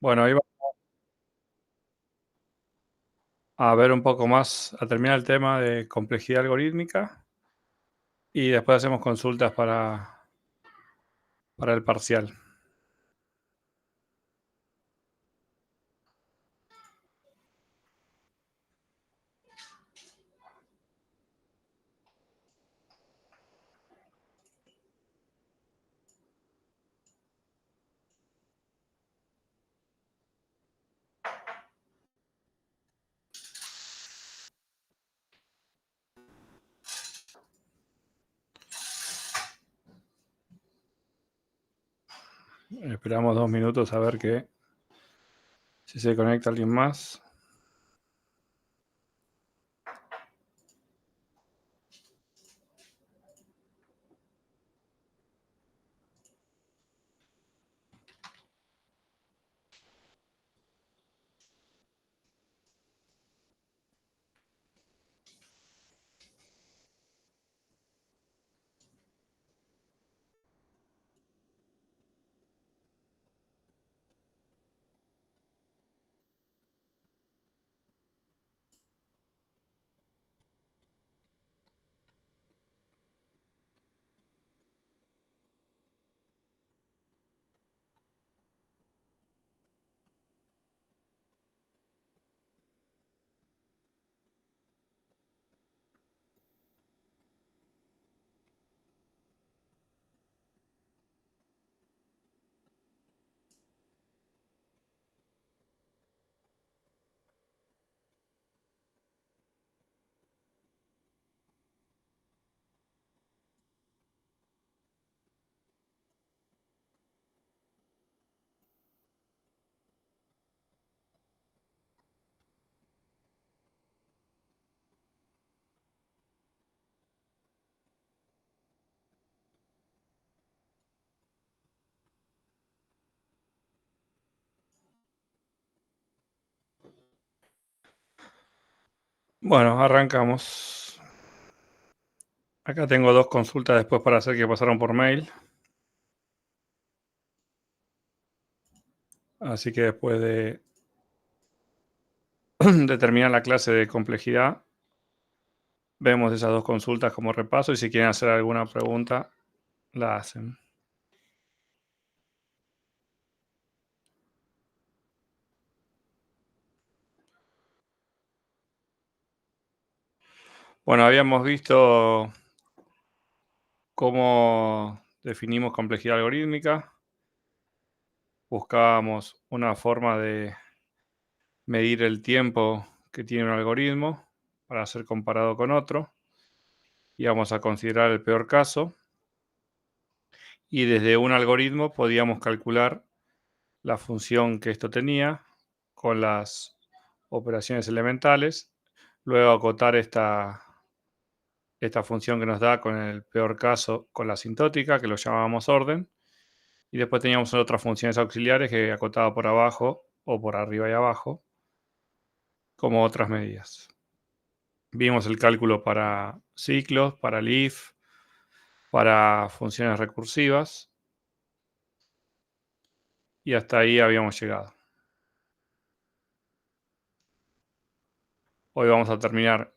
Bueno, ahí vamos a ver un poco más, a terminar el tema de complejidad algorítmica y después hacemos consultas para el parcial. Esperamos 2 minutos a ver si se conecta alguien más. Bueno, arrancamos. Acá tengo 2 consultas después para hacer que pasaron por mail. Así que después de terminar la clase de complejidad, vemos esas 2 consultas como repaso y si quieren hacer alguna pregunta, la hacen. Bueno, habíamos visto cómo definimos complejidad algorítmica. Buscábamos una forma de medir el tiempo que tiene un algoritmo para ser comparado con otro. Íbamos a considerar el peor caso y desde un algoritmo podíamos calcular la función que esto tenía con las operaciones elementales, luego acotar esta función que nos da con el peor caso con la asintótica, que lo llamábamos orden, y después teníamos otras funciones auxiliares que acotaba por abajo o por arriba y abajo, como otras medidas. Vimos el cálculo para ciclos, para el if, para funciones recursivas, y hasta ahí habíamos llegado. Hoy vamos a terminar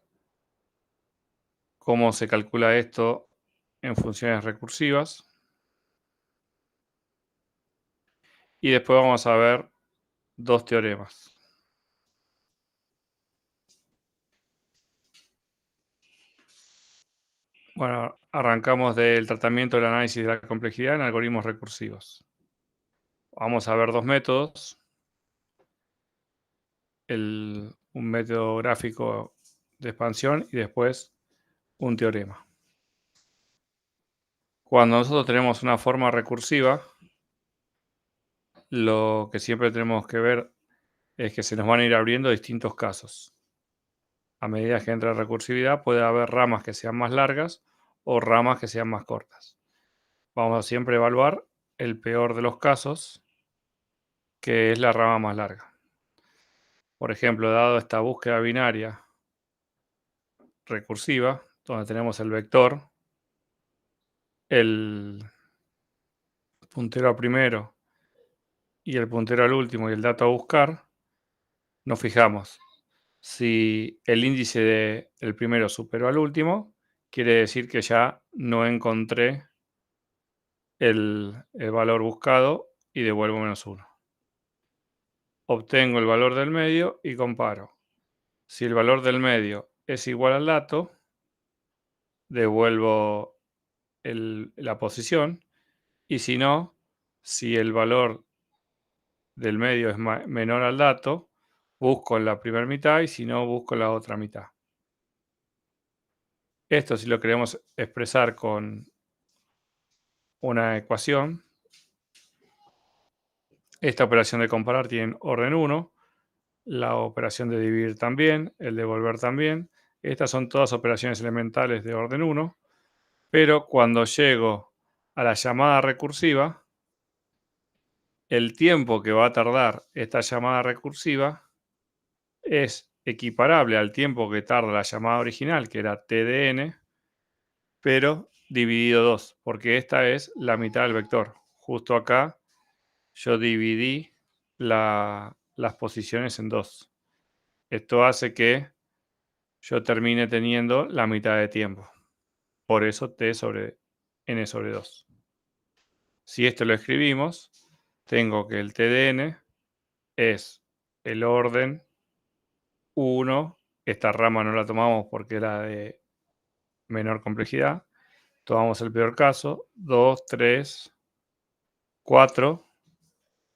cómo se calcula esto en funciones recursivas, y después vamos a ver 2 teoremas. Bueno, arrancamos del tratamiento del análisis de la complejidad en algoritmos recursivos. Vamos a ver 2 métodos. Un método gráfico de expansión y después un teorema. Cuando nosotros tenemos una forma recursiva, lo que siempre tenemos que ver es que se nos van a ir abriendo distintos casos. A medida que entra recursividad, puede haber ramas que sean más largas o ramas que sean más cortas. Vamos a siempre evaluar el peor de los casos, que es la rama más larga. Por ejemplo, dado esta búsqueda binaria recursiva, donde tenemos el vector, el puntero a primero y el puntero al último y el dato a buscar, nos fijamos. Si el índice del primero superó al último, quiere decir que ya no encontré el valor buscado y devuelvo -1. Obtengo el valor del medio y comparo. Si el valor del medio es igual al dato, devuelvo la posición, y si no, si el valor del medio es menor al dato, busco en la primera mitad, y si no, busco la otra mitad. Esto, si lo queremos expresar con una ecuación, esta operación de comparar tiene orden 1, la operación de dividir también, el devolver también. Estas son todas operaciones elementales de orden 1, pero cuando llego a la llamada recursiva, el tiempo que va a tardar esta llamada recursiva es equiparable al tiempo que tarda la llamada original, que era t de n, pero dividido 2, porque esta es la mitad del vector. Justo acá yo dividí las posiciones en 2. Esto hace que yo termine teniendo la mitad de tiempo. Por eso t sobre n sobre 2. Si esto lo escribimos, tengo que el t de n es el orden 1. Esta rama no la tomamos porque era de menor complejidad. Tomamos el peor caso, 2, 3, 4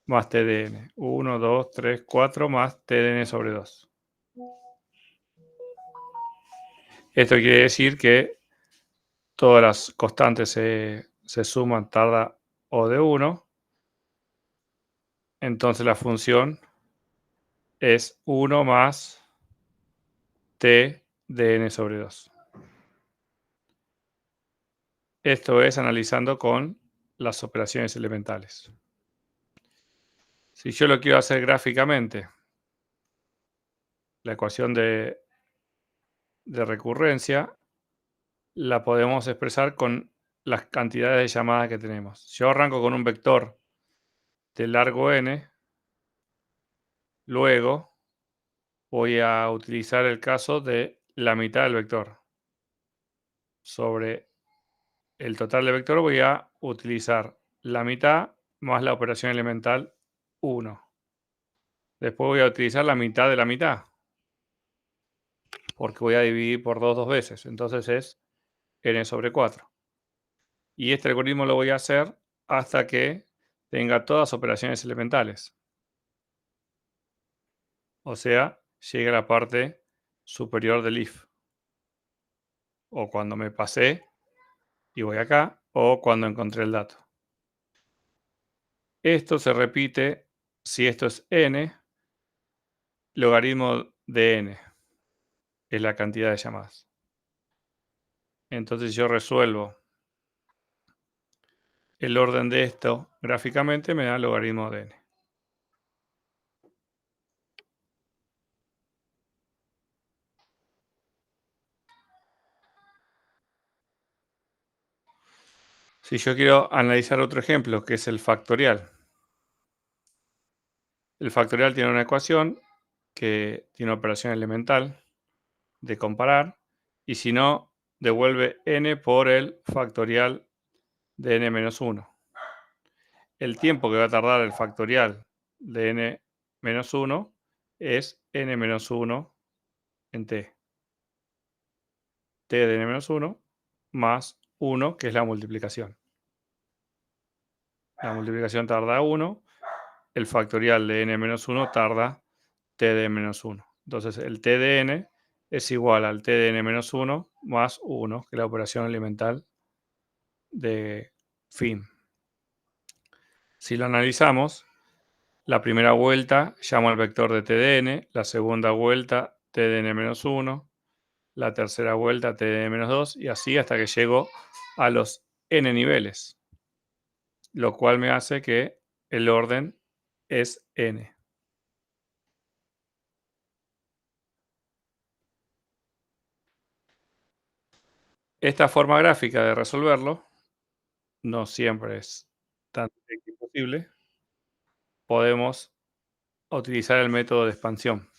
más t de n. 1, 2, 3, 4 más t de n sobre 2. Esto quiere decir que todas las constantes se suman, tarda O de 1. Entonces la función es 1 más t de n sobre 2. Esto es analizando con las operaciones elementales. Si yo lo quiero hacer gráficamente, la ecuación de recurrencia la podemos expresar con las cantidades de llamadas que tenemos. Yo arranco con un vector de largo n, luego voy a utilizar el caso de la mitad del vector. Sobre el total del vector voy a utilizar la mitad más la operación elemental 1. Después voy a utilizar la mitad de la mitad, porque voy a dividir por 2 veces. Entonces es n sobre 4. Y este algoritmo lo voy a hacer hasta que tenga todas operaciones elementales. O sea, llegue a la parte superior del if. O cuando me pasé y voy acá, o cuando encontré el dato. Esto se repite si esto es n, logaritmo de n, es la cantidad de llamadas. Entonces yo resuelvo el orden de esto gráficamente, me da logaritmo de n. Si yo quiero analizar otro ejemplo, que es el factorial. El factorial tiene una ecuación que tiene una operación elemental de comparar, y si no, devuelve n por el factorial de n menos 1. El tiempo que va a tardar el factorial de n menos 1 es n menos 1 en t. T de n menos 1 más 1, que es la multiplicación. La multiplicación tarda 1, el factorial de n menos 1 tarda t de n menos 1. Entonces el t de n es igual al t de n menos 1 más 1, que es la operación elemental de fin. Si lo analizamos, la primera vuelta llamo al vector de t de n, la segunda vuelta t de n menos 1, la tercera vuelta t de n menos 2, y así hasta que llego a los n niveles, lo cual me hace que el orden es n. Esta forma gráfica de resolverlo no siempre es tan directa y posible, podemos utilizar el método de expansión,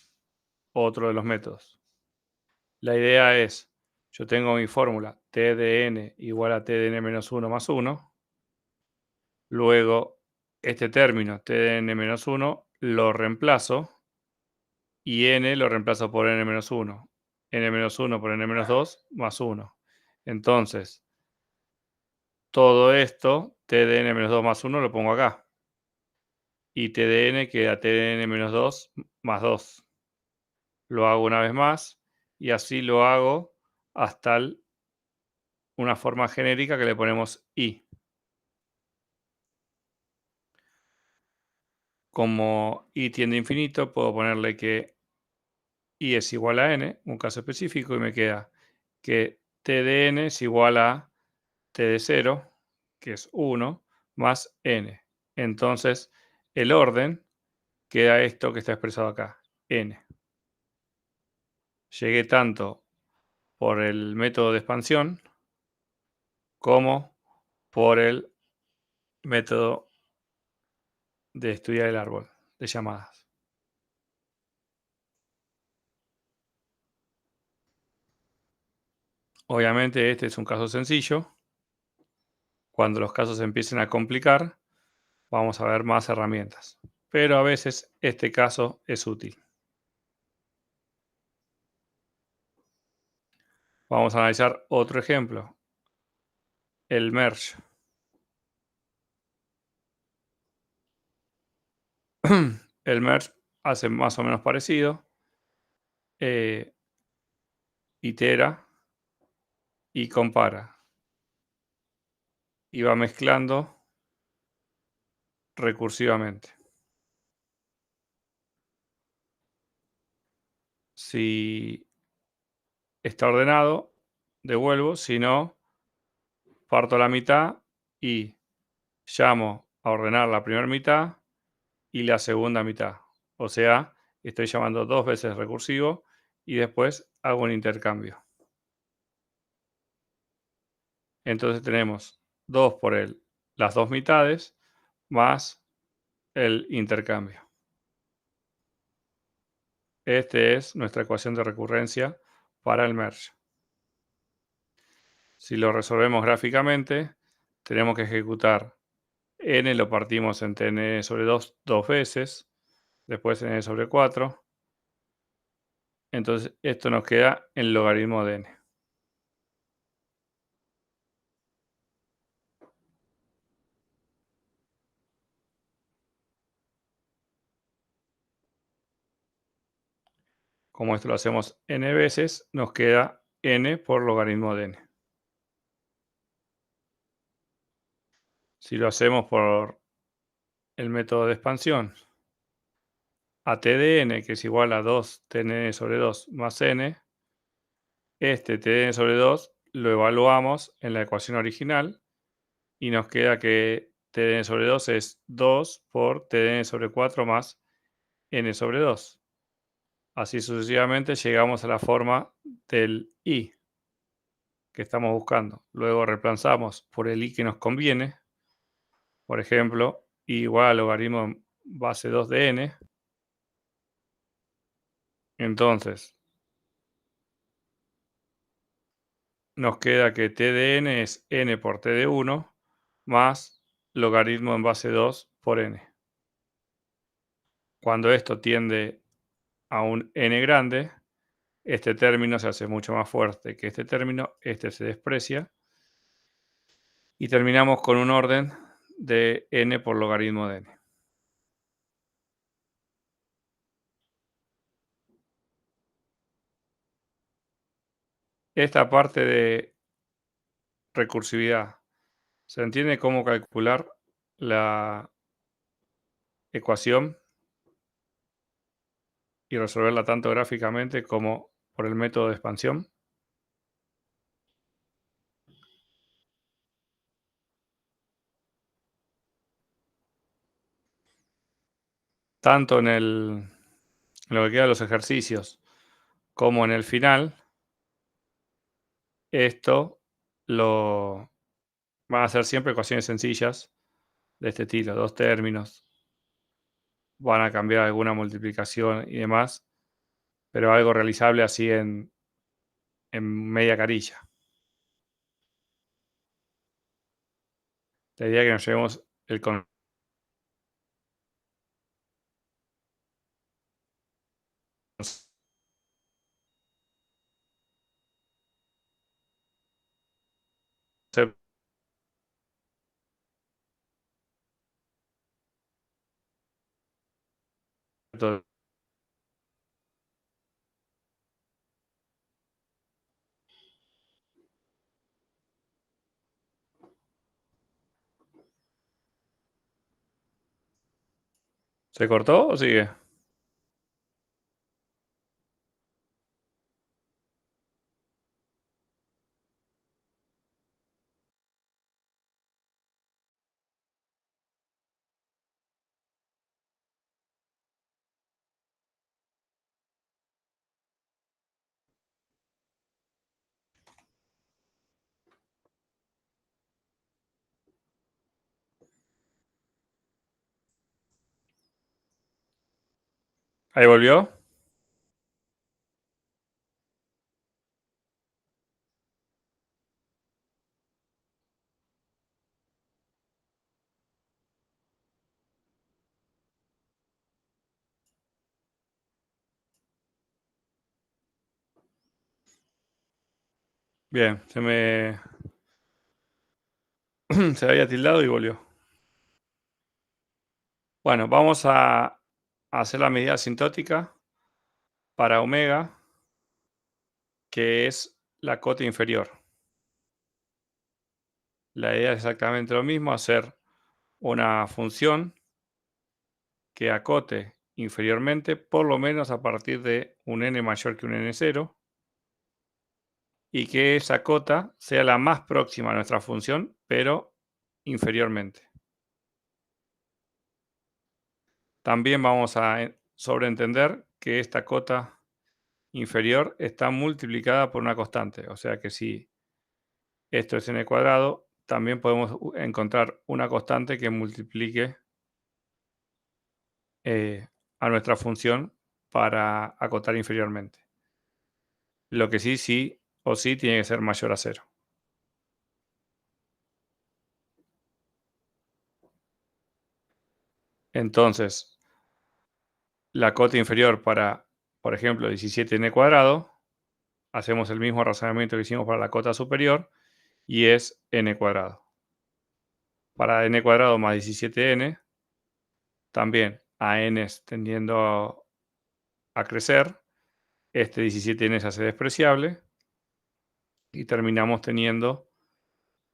otro de los métodos. La idea es, yo tengo mi fórmula t de n igual a t de n menos 1 más 1. Luego, este término t de n menos 1 lo reemplazo y n lo reemplazo por n menos 1. N menos 1 por n menos 2 más 1. Entonces, todo esto, t de n menos 2 más 1, lo pongo acá. Y t de n queda t de n menos 2 más 2. Lo hago una vez más y así lo hago hasta una forma genérica que le ponemos i. Como i tiende a infinito, puedo ponerle que i es igual a n, un caso específico, y me queda que t de n es igual a t de 0, que es 1, más n. Entonces, el orden queda esto que está expresado acá, n. Llegué tanto por el método de expansión como por el método de estudiar el árbol de llamadas. Obviamente este es un caso sencillo. Cuando los casos se empiecen a complicar, vamos a ver más herramientas. Pero a veces este caso es útil. Vamos a analizar otro ejemplo, el merge. El merge hace más o menos parecido, itera y compara. Y va mezclando recursivamente. Si está ordenado, devuelvo. Si no, parto la mitad y llamo a ordenar la primera mitad y la segunda mitad. O sea, estoy llamando dos veces recursivo y después hago un intercambio. Entonces tenemos 2 por las dos mitades más el intercambio. Esta es nuestra ecuación de recurrencia para el merge. Si lo resolvemos gráficamente, tenemos que ejecutar n, lo partimos entre n sobre 2 dos veces, después n sobre 4. Entonces esto nos queda en logaritmo de n. Como esto lo hacemos n veces, nos queda n por logaritmo de n. Si lo hacemos por el método de expansión, a t de n, que es igual a 2 tn sobre 2 más n, este tn sobre 2 lo evaluamos en la ecuación original y nos queda que tn sobre 2 es 2 por tn sobre 4 más n sobre 2. Así sucesivamente llegamos a la forma del i que estamos buscando. Luego reemplazamos por el i que nos conviene. Por ejemplo, i igual al logaritmo base 2 de n. Entonces, nos queda que t de n es n por t de 1 más logaritmo en base 2 por n. Cuando esto tiende a un n grande, este término se hace mucho más fuerte que este término, este se desprecia y terminamos con un orden de n por logaritmo de n. Esta parte de recursividad se entiende cómo calcular la ecuación y resolverla tanto gráficamente como por el método de expansión. Tanto en lo que queda de los ejercicios como en el final, esto lo van a ser siempre ecuaciones sencillas de este estilo, dos términos, van a cambiar alguna multiplicación y demás, pero algo realizable así en media carilla. La idea es que nos llevemos el concepto. ¿Se cortó o sigue? ¿Ahí volvió? Bien, se había tildado y volvió. Bueno, vamos a hacer la medida asintótica para omega, que es la cota inferior. La idea es exactamente lo mismo, hacer una función que acote inferiormente, por lo menos a partir de un n mayor que un n0, y que esa cota sea la más próxima a nuestra función, pero inferiormente. También vamos a sobreentender que esta cota inferior está multiplicada por una constante, o sea que si esto es n cuadrado, también podemos encontrar una constante que multiplique a nuestra función para acotar inferiormente. Lo que sí o sí tiene que ser mayor a cero. Entonces, la cota inferior para, por ejemplo, 17n cuadrado, hacemos el mismo razonamiento que hicimos para la cota superior y es n cuadrado. Para n cuadrado más 17n, también a n tendiendo a crecer, este 17n se hace despreciable y terminamos teniendo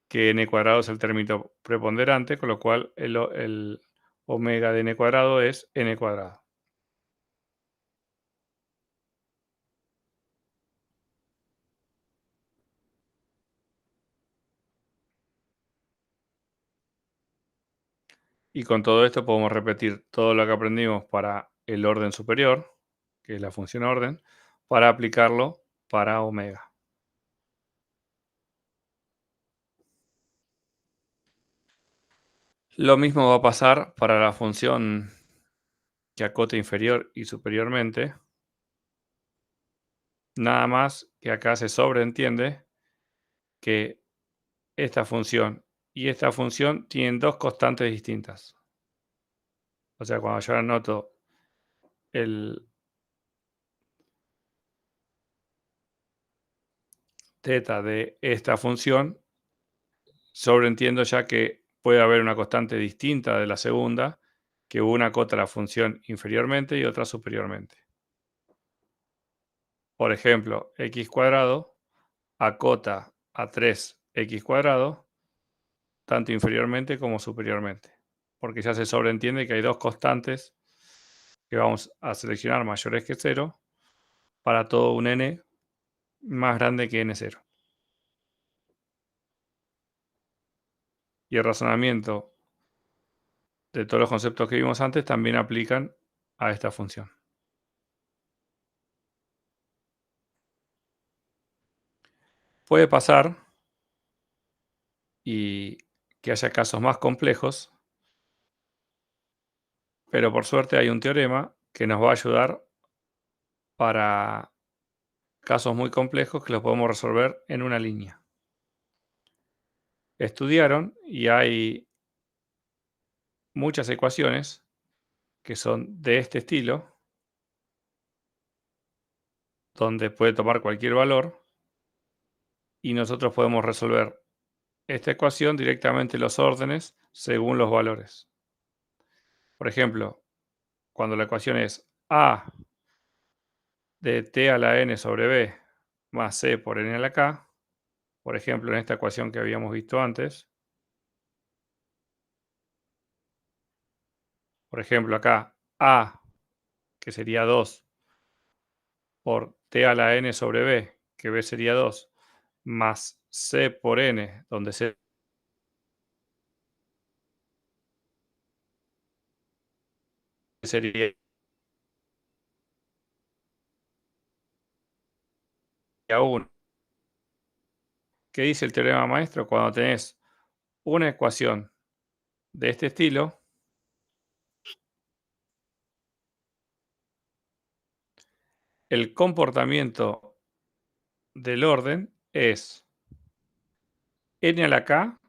que n cuadrado es el término preponderante, con lo cual el omega de n cuadrado es n cuadrado. Y con todo esto podemos repetir todo lo que aprendimos para el orden superior, que es la función orden, para aplicarlo para omega. Lo mismo va a pasar para la función que acote inferior y superiormente, nada más que acá se sobreentiende que esta función y esta función tienen dos constantes distintas. O sea, cuando yo anoto el teta de esta función, sobreentiendo ya que puede haber una constante distinta de la segunda, que una acota la función inferiormente y otra superiormente. Por ejemplo, x cuadrado acota a 3x cuadrado, tanto inferiormente como superiormente, porque ya se sobreentiende que hay dos constantes que vamos a seleccionar mayores que 0 para todo un n más grande que n0. Y el razonamiento de todos los conceptos que vimos antes también aplican a esta función. Puede pasar y que haya casos más complejos Pero por suerte hay un teorema que nos va a ayudar para casos muy complejos que los podemos resolver en una línea. Estudiaron y hay muchas ecuaciones que son de este estilo, donde puede tomar cualquier valor y nosotros podemos resolver esta ecuación directamente los órdenes según los valores. Por ejemplo, cuando la ecuación es a de t a la n sobre b más c por n a la k, por ejemplo, en esta ecuación que habíamos visto antes, por ejemplo, acá a, que sería 2 por t a la n sobre b, que b sería 2, más c por n, donde c sería 1. ¿Qué dice el teorema maestro? Cuando tenés una ecuación de este estilo, el comportamiento del orden es n a la k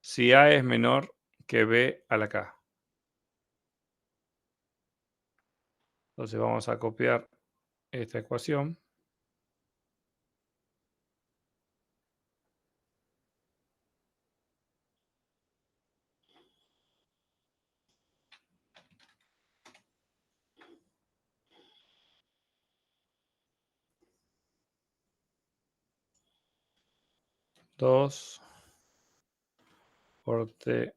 si a es menor que b a la k. Entonces vamos a copiar esta ecuación. Dos por t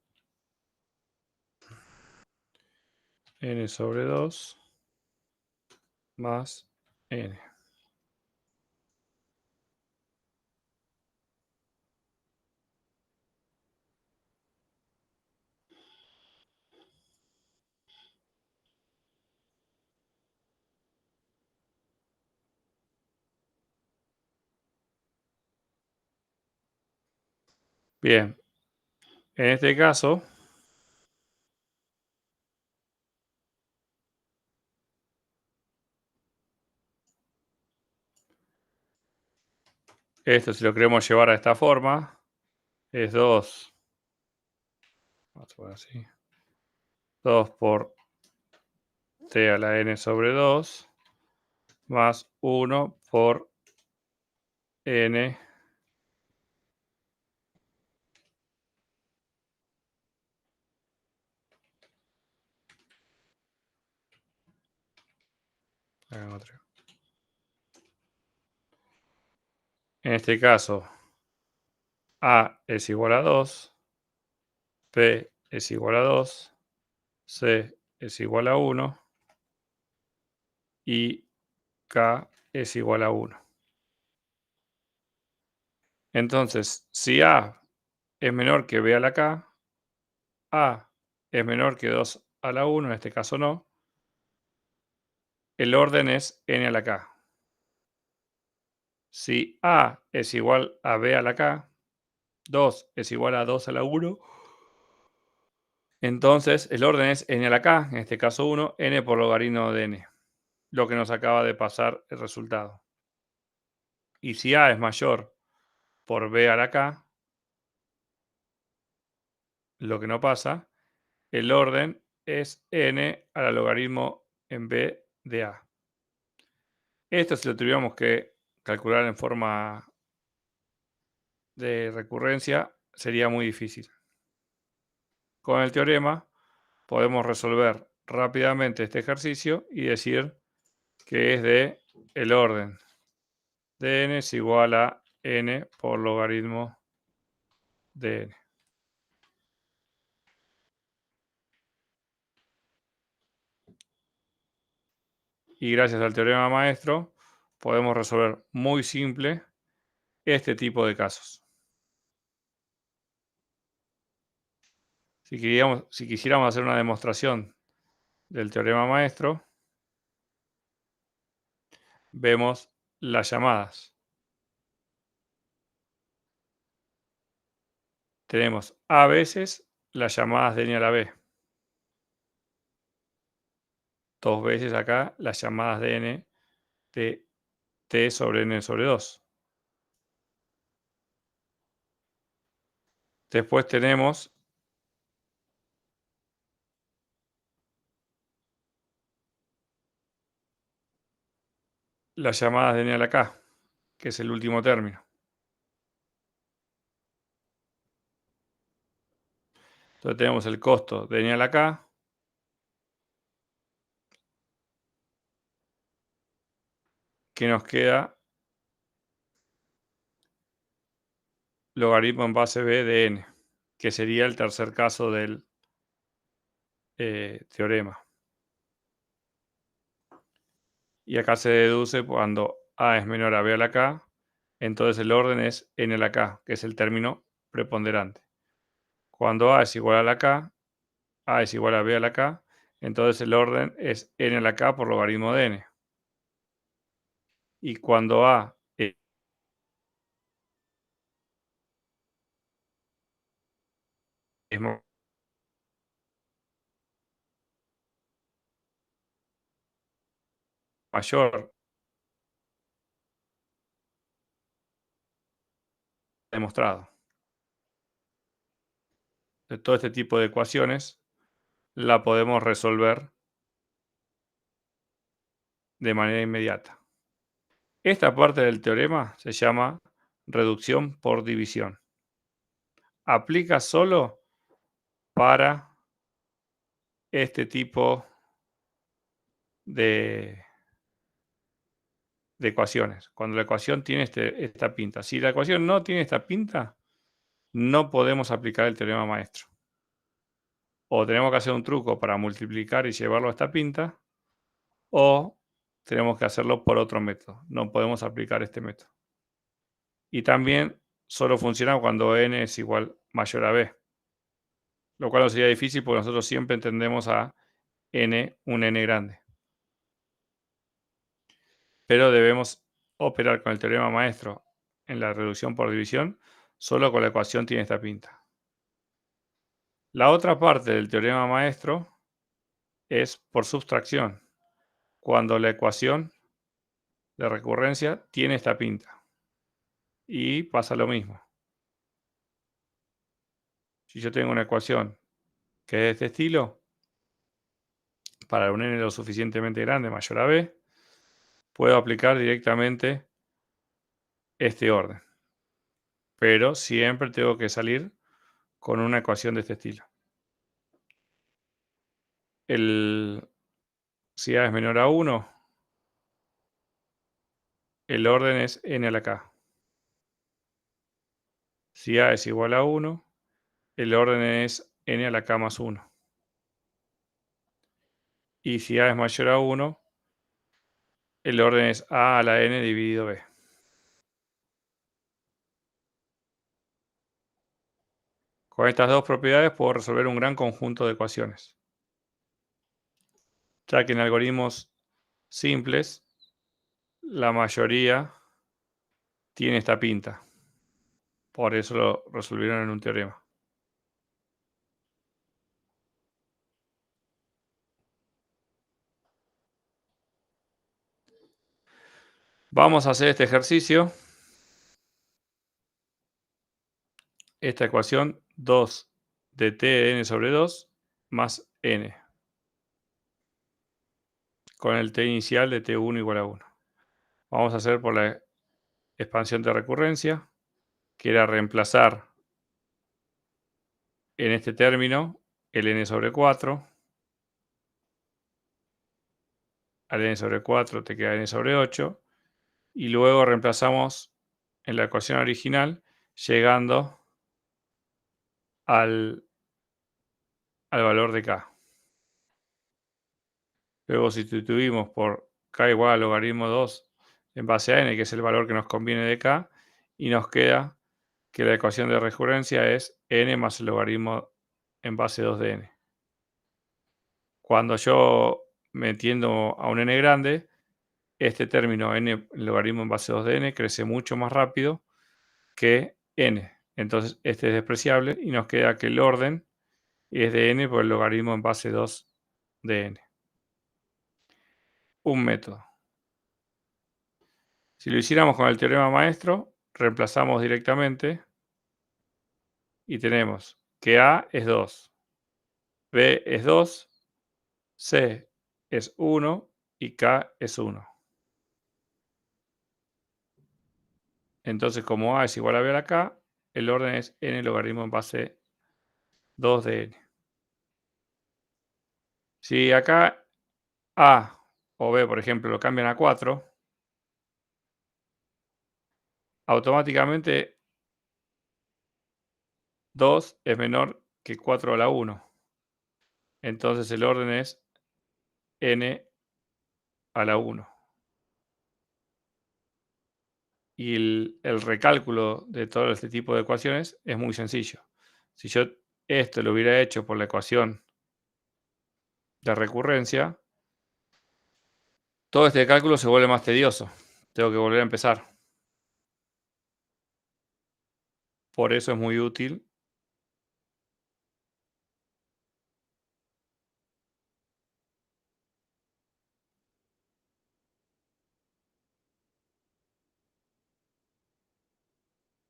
n sobre 2 más n. Bien, en este caso, esto si lo queremos llevar a esta forma, es 2, vamos a poner así, 2 por t a la n sobre 2 más 1 por n En este caso, a es igual a 2, p es igual a 2, c es igual a 1 y k es igual a 1. Entonces, si a es menor que b a la k, a es menor que 2 a la 1, en este caso no, el orden es n a la k. Si a es igual a b a la k, 2 es igual a 2 a la 1, entonces el orden es n a la k, en este caso 1, n por logaritmo de n, lo que nos acaba de pasar el resultado. Y si a es mayor por b a la k, lo que no pasa, el orden es n a la logaritmo en b de a. Esto si lo tuviéramos que calcular en forma de recurrencia sería muy difícil. Con el teorema podemos resolver rápidamente este ejercicio y decir que es de el orden de n es igual a n por logaritmo de n. Y gracias al teorema maestro podemos resolver muy simple este tipo de casos. Si quisiéramos hacer una demostración del teorema maestro, vemos las llamadas. Tenemos a veces las llamadas de n a la b. dos veces acá las llamadas de n de t sobre n sobre 2. Después tenemos las llamadas de n a la k, que es el último término. Entonces tenemos el costo de n a la k, que nos queda logaritmo en base b de n, que sería el tercer caso del teorema. Y acá se deduce cuando a es menor a b a la k, entonces el orden es n a la k, que es el término preponderante. Cuando a es igual a la k, a es igual a b a la k, entonces el orden es n a la k por logaritmo de n. Y cuando a es mayor, demostrado. De todo este tipo de ecuaciones la podemos resolver de manera inmediata. Esta parte del teorema se llama reducción por división. Aplica solo para este tipo de, de ecuaciones. Cuando la ecuación tiene esta pinta. Si la ecuación no tiene esta pinta, no podemos aplicar el teorema maestro. O tenemos que hacer un truco para multiplicar y llevarlo a esta pinta, o tenemos que hacerlo por otro método. No podemos aplicar este método. Y también solo funciona cuando n es igual mayor a b, lo cual no sería difícil porque nosotros siempre entendemos a n un n grande. Pero debemos operar con el teorema maestro en la reducción por división solo con la ecuación tiene esta pinta. La otra parte del teorema maestro es por sustracción, cuando la ecuación de recurrencia tiene esta pinta. Y pasa lo mismo. Si yo tengo una ecuación que es de este estilo, para un n lo suficientemente grande, mayor a b, puedo aplicar directamente este orden. Pero siempre tengo que salir con una ecuación de este estilo. Si a es menor a 1, el orden es n a la k. Si a es igual a 1, el orden es n a la k más 1. Y si a es mayor a 1, el orden es a la n dividido b. Con estas dos propiedades puedo resolver un gran conjunto de ecuaciones, ya que en algoritmos simples la mayoría tiene esta pinta. Por eso lo resolvieron en un teorema. Vamos a hacer este ejercicio. Esta ecuación 2 de t de n sobre 2 más n, con el t inicial de t1 igual a 1. Vamos a hacer por la expansión de recurrencia, que era reemplazar en este término el n sobre 4. Al n sobre 4 te queda n sobre 8. Y luego reemplazamos en la ecuación original, llegando al valor de k. Luego sustituimos por k igual al logaritmo 2 en base a n, que es el valor que nos conviene de k, y nos queda que la ecuación de recurrencia es n más el logaritmo en base 2 de n. Cuando yo me tiendo a un n grande, este término n logaritmo en base 2 de n crece mucho más rápido que n. Entonces este es despreciable y nos queda que el orden es de n por el logaritmo en base 2 de n. un método. Si lo hiciéramos con el teorema maestro, reemplazamos directamente y tenemos que A es 2, B es 2, C es 1 y K es 1. Entonces, como A es igual a B a la K, el orden es n logaritmo en base 2 de n. Si acá A o B, por ejemplo, lo cambian a 4, automáticamente 2 es menor que 4 a la 1. Entonces el orden es n a la 1. Y el recálculo de todo este tipo de ecuaciones es muy sencillo. Si yo esto lo hubiera hecho por la ecuación de recurrencia, todo este cálculo se vuelve más tedioso. Tengo que volver a empezar. Por eso es muy útil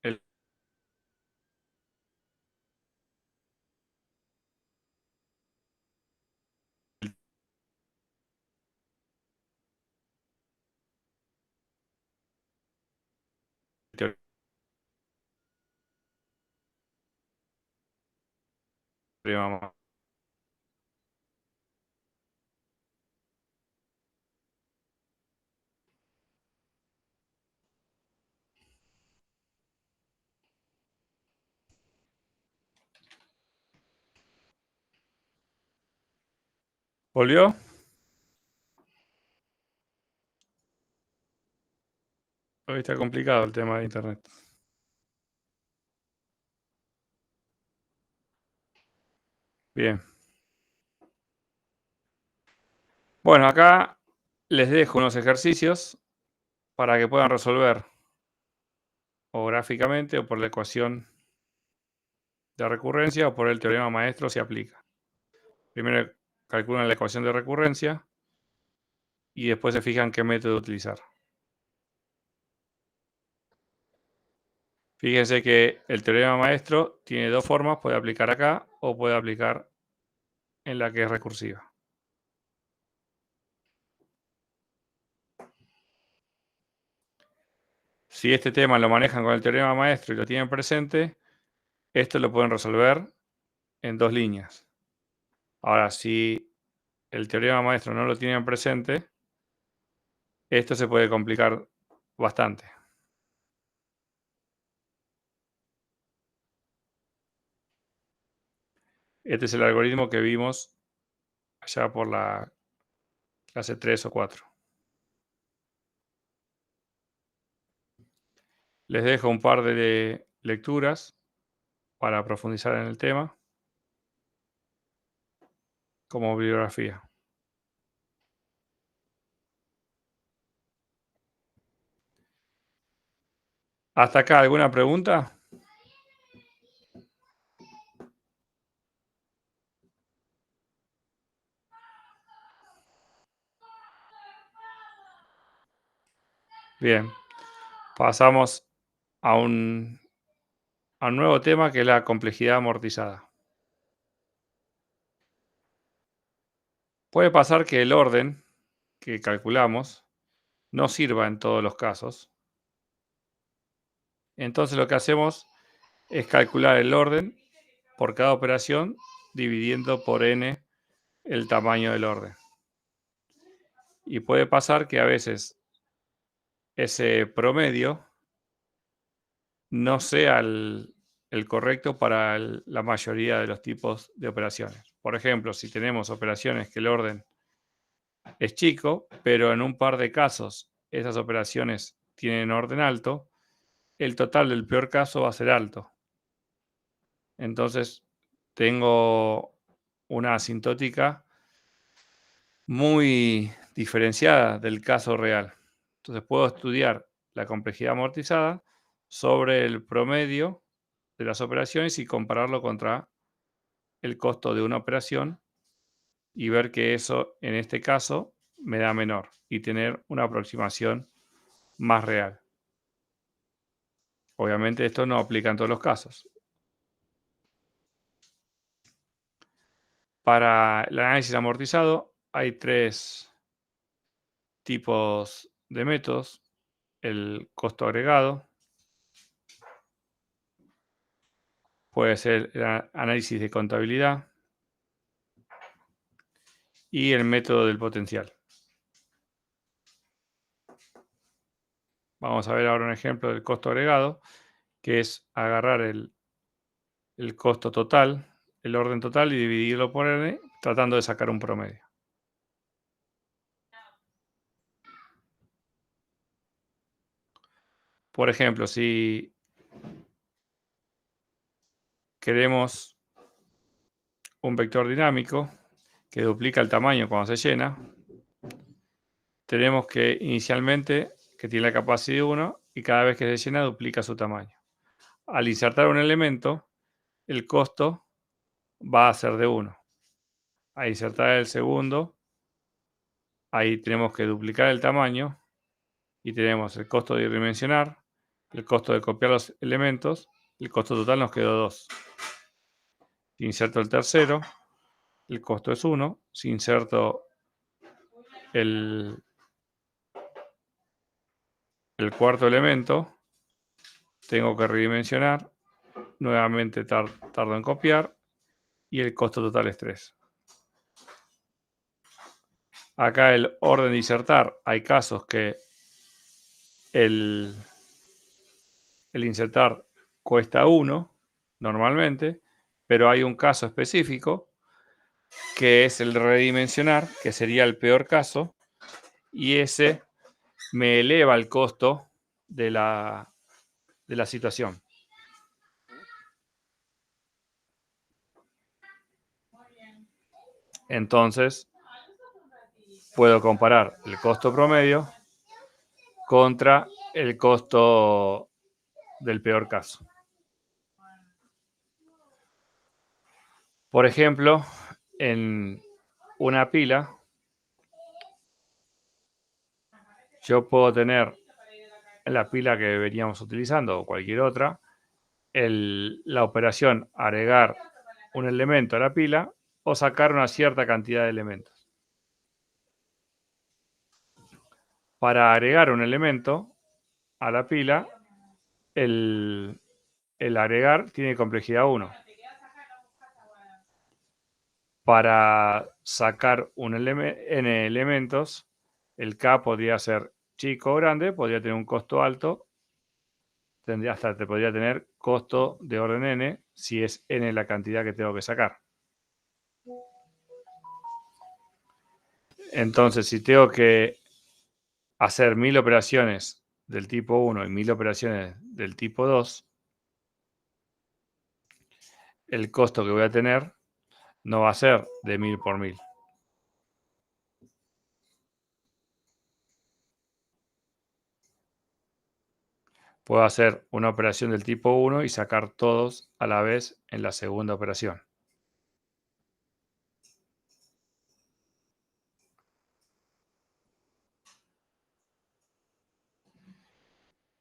el teorema. ¿Volvió? Hoy está complicado el tema de internet. Bien. Bueno, acá les dejo unos ejercicios para que puedan resolver o gráficamente o por la ecuación de recurrencia o por el teorema maestro si aplica. Primero calculan la ecuación de recurrencia y después se fijan qué método utilizar. Fíjense que el teorema maestro tiene dos formas, puede aplicar acá o puede aplicar en la que es recursiva. Si este tema lo manejan con el teorema maestro y lo tienen presente, esto lo pueden resolver en dos líneas. Ahora, si el teorema maestro no lo tienen presente, esto se puede complicar bastante. Este es el algoritmo que vimos allá por la clase 3 o 4. Les dejo un par de lecturas para profundizar en el tema como bibliografía. ¿Hasta acá alguna pregunta? Bien, pasamos a un nuevo tema que es la complejidad amortizada. Puede pasar que el orden que calculamos no sirva en todos los casos. Entonces lo que hacemos es calcular el orden por cada operación dividiendo por n el tamaño del orden. Y puede pasar que a veces ese promedio no sea el correcto para la mayoría de los tipos de operaciones. Por ejemplo, si tenemos operaciones que el orden es chico, pero en un par de casos esas operaciones tienen orden alto, el total del peor caso va a ser alto. Entonces, tengo una asintótica muy diferenciada del caso real. Entonces, puedo estudiar la complejidad amortizada sobre el promedio de las operaciones y compararlo contra el costo de una operación y ver que eso, en este caso, me da menor y tener una aproximación más real. Obviamente esto no aplica en todos los casos. Para el análisis amortizado hay 3 tipos de métodos. El costo agregado, puede ser el análisis de contabilidad y el método del potencial. Vamos a ver ahora un ejemplo del costo agregado, que es agarrar el costo total, el orden total, y dividirlo por n, tratando de sacar un promedio. Por ejemplo, si queremos un vector dinámico que duplica el tamaño cuando se llena, tenemos que inicialmente, que tiene la capacidad de 1, y cada vez que se llena duplica su tamaño. Al insertar un elemento, el costo va a ser de 1. Al insertar el segundo, ahí tenemos que duplicar el tamaño y tenemos el costo de redimensionar, el costo de copiar los elementos, el costo total nos quedó 2. Si inserto el tercero, el costo es 1. Si inserto el cuarto elemento, tengo que redimensionar, nuevamente tardo en copiar y el costo total es 3. Acá el orden de insertar, hay casos que el insertar cuesta 1 normalmente, pero hay un caso específico que es el redimensionar, que sería el peor caso, y ese me eleva el costo de la situación. Entonces, puedo comparar el costo promedio contra el costo del peor caso. Por ejemplo, en una pila, yo puedo tener la pila que veníamos utilizando o cualquier otra, la operación agregar un elemento a la pila o sacar una cierta cantidad de elementos. Para agregar un elemento a la pila, el agregar tiene complejidad 1. Para sacar n elementos, el K podría ser chico o grande, podría tener un costo alto, hasta te podría tener costo de orden n si es n la cantidad que tengo que sacar. Entonces, si tengo que hacer 1000 operaciones del tipo 1 y 1000 operaciones del tipo 2, el costo que voy a tener no va a ser de 1000 por 1000. Puedo hacer una operación del tipo 1 y sacar todos a la vez en la segunda operación.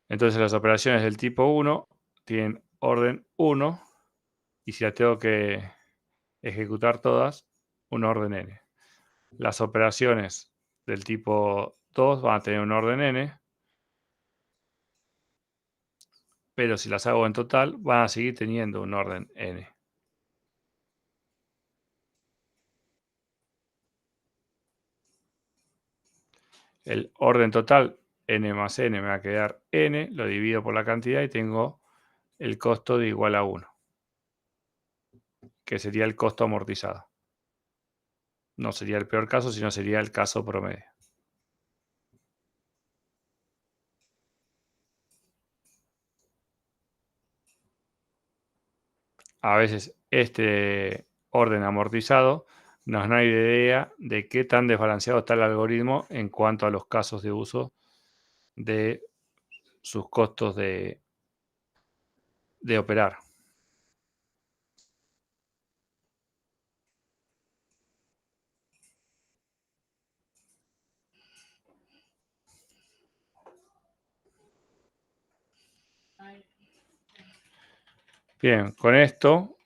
Entonces las operaciones del tipo 1 tienen orden 1 y si las tengo que ejecutar todas, un orden n. Las operaciones del tipo 2 van a tener un orden n, pero si las hago en total van a seguir teniendo un orden n. El orden total n más n me va a quedar n, lo divido por la cantidad y tengo el costo de igual a 1, que sería el costo amortizado. No sería el peor caso, sino sería el caso promedio. A veces este orden amortizado nos da idea de qué tan desbalanceado está el algoritmo en cuanto a los casos de uso de sus costos de operar. Bien, con esto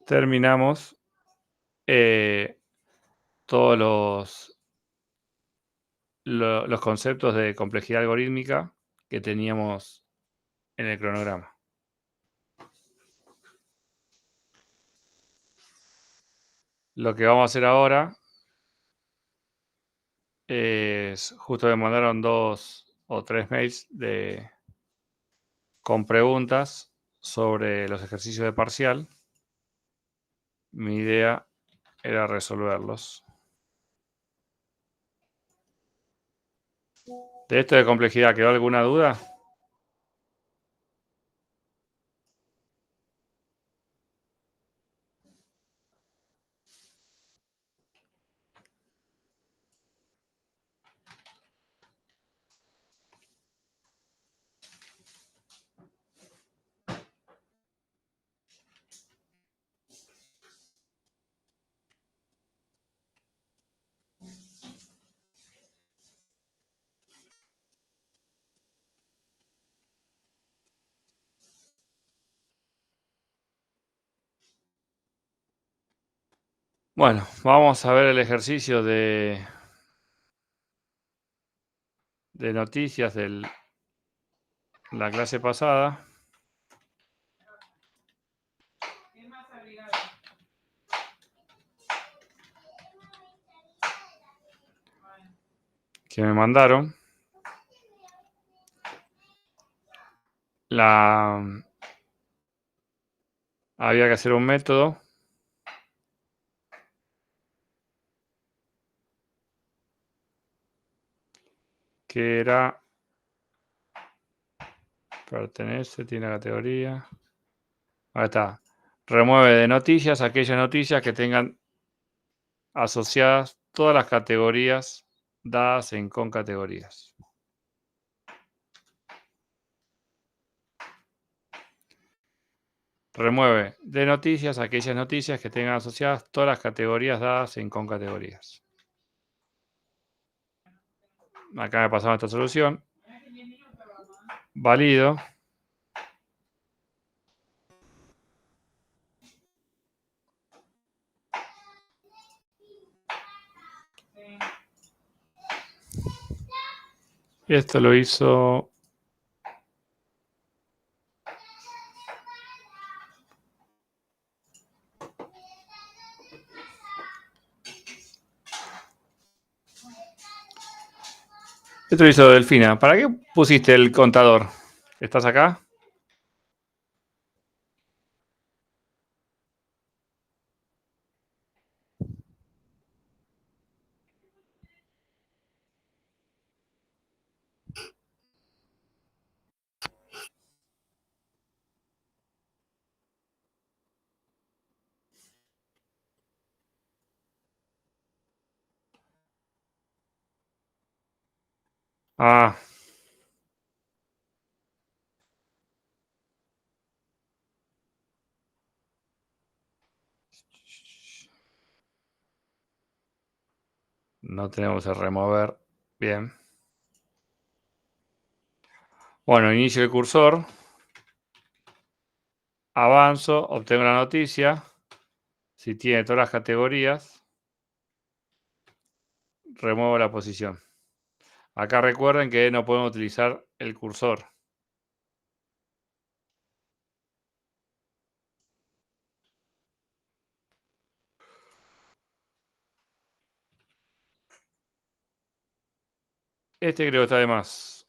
terminamos todos los conceptos de complejidad algorítmica que teníamos en el cronograma. Lo que vamos a hacer ahora es, justo me mandaron 2 o 3 mails con preguntas sobre los ejercicios de parcial. Mi idea era resolverlos. ¿De esto de complejidad quedó alguna duda? Bueno, vamos a ver el ejercicio de noticias de la clase pasada. Que me mandaron. Había que hacer un método que era pertenece, tiene categoría. Ahí está. Remueve de noticias aquellas noticias que tengan asociadas todas las categorías dadas en concategorías. Remueve de noticias aquellas noticias que tengan asociadas todas las categorías dadas en concategorías. Acá me pasaron esta solución. Valido. Esto lo hizo Delfina. ¿Para qué pusiste el contador? ¿Estás acá? Ah. No tenemos el remover. Bien. Bueno, inicio el cursor. Avanzo, obtengo la noticia. Si tiene todas las categorías, remuevo la posición. Acá recuerden que no podemos utilizar el cursor. Este creo que está de más.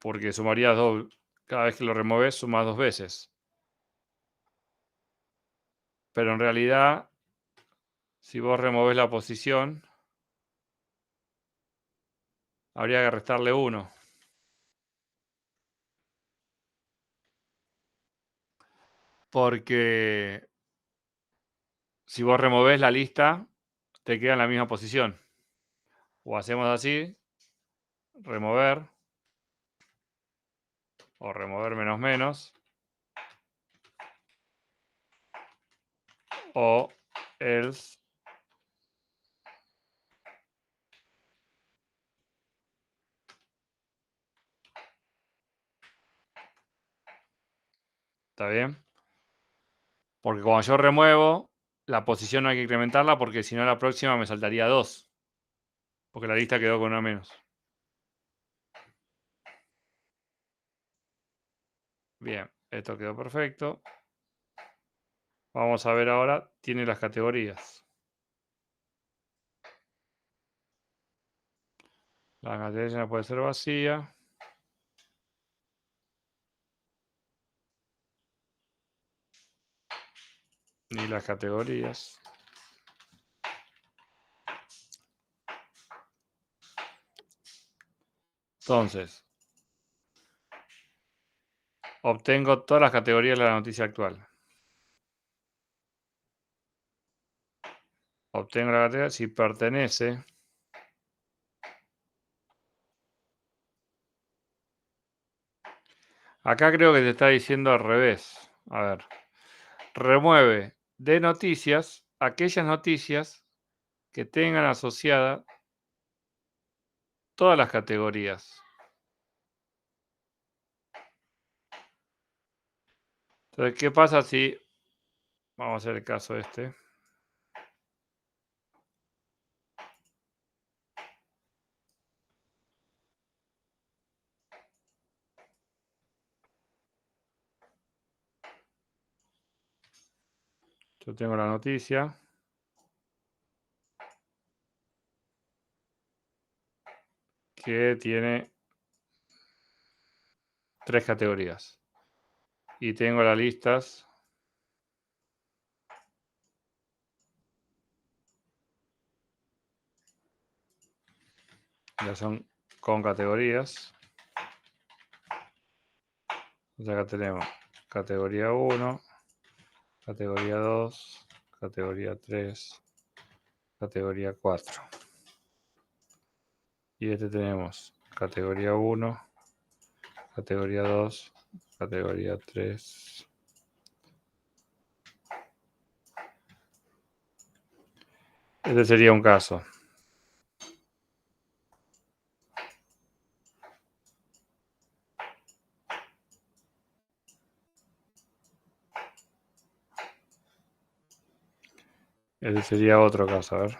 Porque sumaría cada vez que lo removes, sumas 2 veces. Pero en realidad, si vos removés la posición, habría que restarle 1. Porque si vos removés la lista, te queda en la misma posición. O hacemos así, remover, o remover menos menos, o else ¿Está bien? Porque cuando yo remuevo, la posición no hay que incrementarla porque si no la próxima me saltaría 2. Porque la lista quedó con una menos. Bien, esto quedó perfecto. Vamos a ver ahora, tiene las categorías. La categoría no puede ser vacía. Ni las categorías. Entonces, obtengo todas las categorías de la noticia actual. Obtengo la categoría si pertenece. Acá creo que te está diciendo al revés. A ver. Remueve de noticias aquellas noticias que tengan asociada todas las categorías. Entonces, ¿qué pasa si... Vamos a hacer el caso este. Yo tengo la noticia que tiene 3 categorías. Y tengo las listas ya son con categorías. Entonces acá tenemos categoría 1, categoría 2, categoría 3, categoría 4. Y este tenemos categoría 1, categoría 2, categoría 3. Este sería un caso. Este sería otro caso, a ver.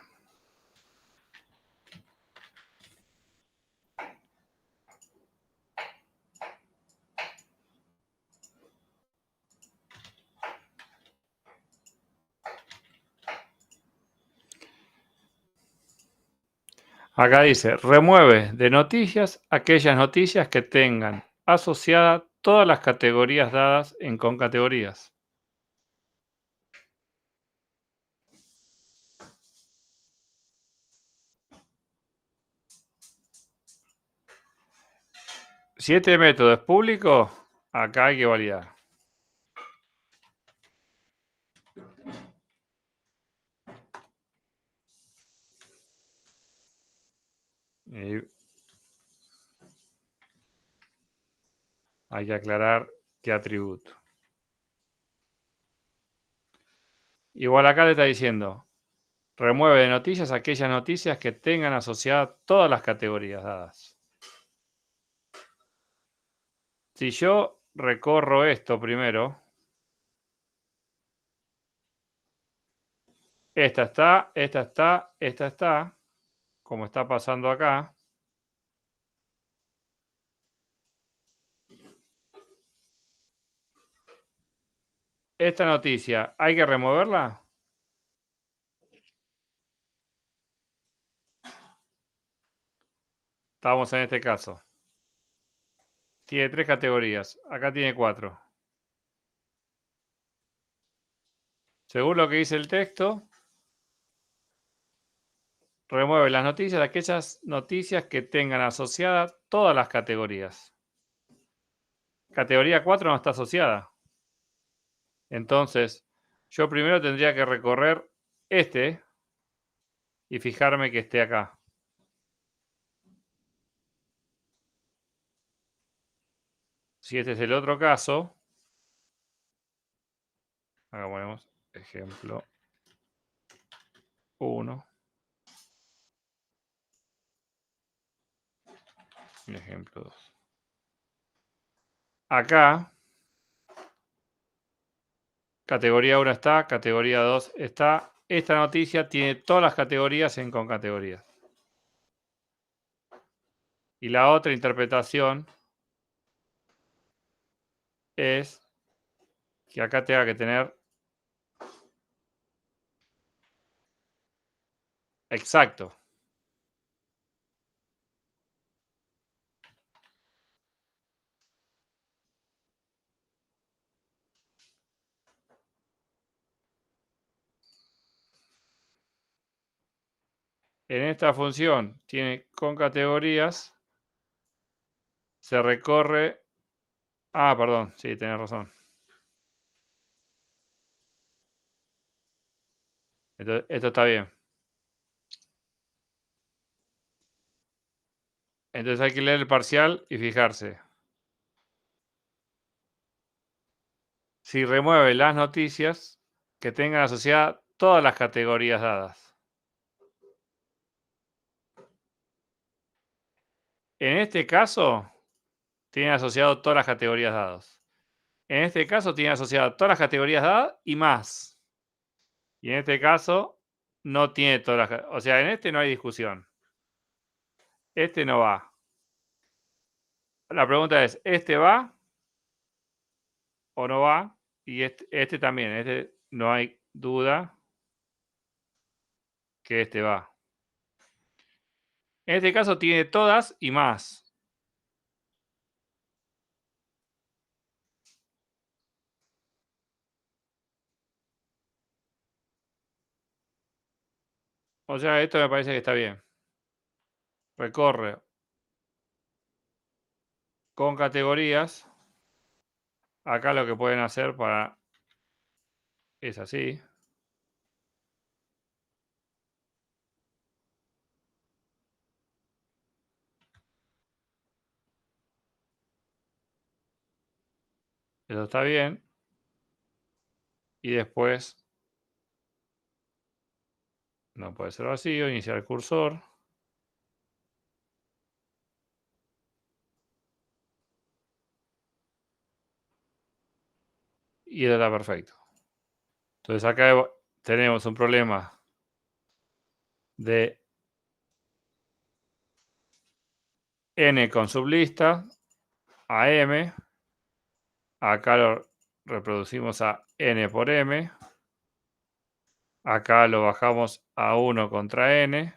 Acá dice, remueve de noticias aquellas noticias que tengan asociadas todas las categorías dadas en concategorías. Si este método es público, acá hay que validar. Y hay que aclarar qué atributo. Igual acá le está diciendo, remueve de noticias aquellas noticias que tengan asociadas todas las categorías dadas. Si yo recorro esto primero, esta está, esta está, esta está, como está pasando acá. Esta noticia, ¿hay que removerla? Estamos en este caso. Tiene 3 categorías. Acá tiene 4. Según lo que dice el texto, remueve las noticias de aquellas noticias que tengan asociadas todas las categorías. Categoría 4 no está asociada. Entonces, yo primero tendría que recorrer este y fijarme que esté acá. Si este es el otro caso, acá ponemos ejemplo 1 y ejemplo 2. Acá Categoría 1 está, categoría 2 está. Esta noticia tiene todas las categorías en concategorías. Y la otra interpretación es que acá tenga que tener exacto. En esta función tiene concategorías, se recorre. Ah, perdón, sí, tenés razón. Esto está bien. Entonces hay que leer el parcial y fijarse. Si remueve las noticias que tengan asociadas todas las categorías dadas. En este caso, tiene asociado todas las categorías dadas. En este caso, tiene asociado todas las categorías dadas y más. Y en este caso, no tiene todas las. O sea, en este no hay discusión. Este no va. La pregunta es, ¿este va o no va? Y este también. Este no hay duda que este va. En este caso tiene todas y más. O sea, esto me parece que está bien. Recorre con categorías. Acá lo que pueden hacer es así. Eso está bien. Y después no puede ser vacío. Iniciar el cursor. Y eso está perfecto. Entonces acá tenemos un problema de n con sublista a m. Acá lo reproducimos a n por m. Acá lo bajamos a 1 contra n.